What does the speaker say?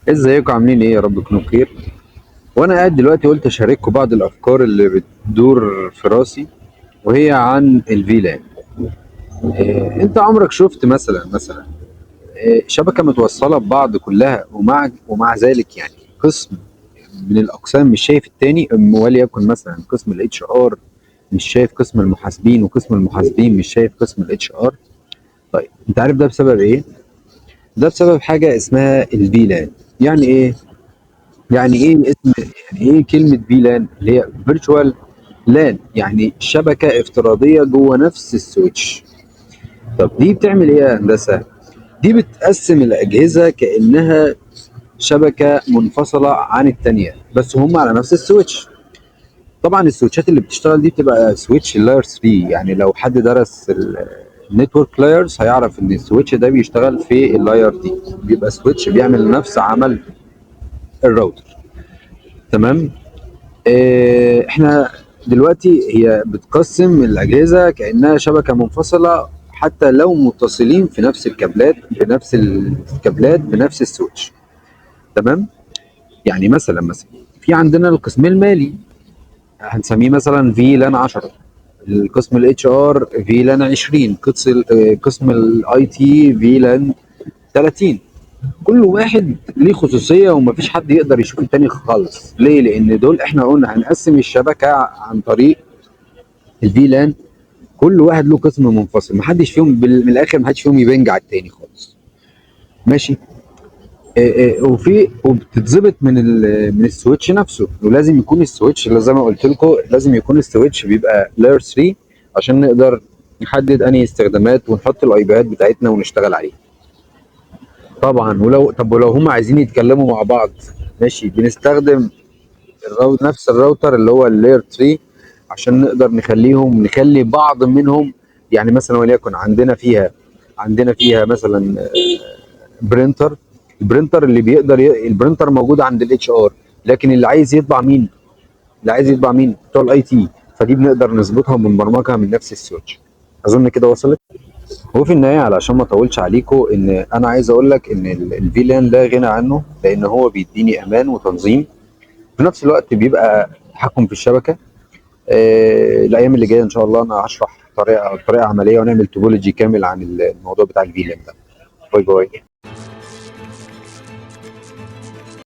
ازيكم عاملين ايه؟ يا رب تكونوا بخير. وانا قاعد دلوقتي قلت اشارككم بعض الافكار اللي بتدور في راسي، وهي عن الفيلان. انت عمرك شفت مثلا شبكه متوصله ببعض كلها، ومع ذلك يعني قسم من الاقسام مش شايف التاني، وليكن مثلا قسم الاتش ار مش شايف قسم المحاسبين، وقسم المحاسبين مش شايف قسم الاتش ار. طيب انت عارف ده بسبب ايه؟ ده بسبب حاجه اسمها الفيلان. يعني ايه؟ يعني ايه الاسم؟ يعني ايه كلمة فيلان؟ اللي هي فيرتشوال لان، يعني شبكة افتراضية جوه نفس السويتش. طب دي بتعمل ايه يا هندسة؟ دي بتقسم الأجهزة كأنها شبكة منفصلة عن التانية، بس هم على نفس السويتش. طبعا السويتشات اللي بتشتغل دي بتبقى سويتش لاير 3، يعني لو حد درس النتورك لايرز هيعرف ان السويتش ده بيشتغل في اللاير دي، بيبقى سويتش بيعمل نفس عمل الراوتر. تمام. احنا دلوقتي هي بتقسم الأجهزة كأنها شبكة منفصلة، حتى لو متصلين في نفس الكابلات، بنفس السويتش. تمام. يعني مثلا في عندنا القسم المالي، هنسميه مثلا في لان 10، القسم الاتش ار في لان 20، قسم الاي تي في لان 30. كل واحد ليه خصوصيه ومفيش حد يقدر يشوف التاني خالص. ليه؟ لان دول احنا قلنا هنقسم الشبكه عن طريق الفي لان. كل واحد له قسم منفصل، محدش فيهم من الاخر محدش فيهم يبنج على التاني خالص. ماشي. وبتتظبط من السويتش نفسه، ولازم يكون السويتش اللي زي ما قلت لكم، لازم يكون السويتش بيبقى لاير 3 عشان نقدر نحدد انهي استخدامات ونحط الاي بيات بتاعتنا ونشتغل عليه. طبعا. ولو هم عايزين يتكلموا مع بعض، ماشي، بنستخدم نفس الراوتر اللي هو اللاير 3 عشان نقدر نخلي بعض منهم. يعني مثلا وليكن عندنا فيها مثلا برينتر. البرينتر موجود عند الاتش ار، لكن اللي عايز يطبع مين بتوع الاي تي، فدي بنقدر نظبطها ونبرمجها من نفس السويتش. اظن كده وصلت. وفي النهايه علشان ما اطولش عليكم، ان انا عايز اقول لك ان الفيلان لا غنى عنه، لان هو بيديني امان وتنظيم، في نفس الوقت بيبقى تحكم في الشبكه. الايام اللي جايه ان شاء الله انا هشرح طريقه عمليه ونعمل توبولوجي كامل عن الموضوع بتاع الفيلان ده. باي باي.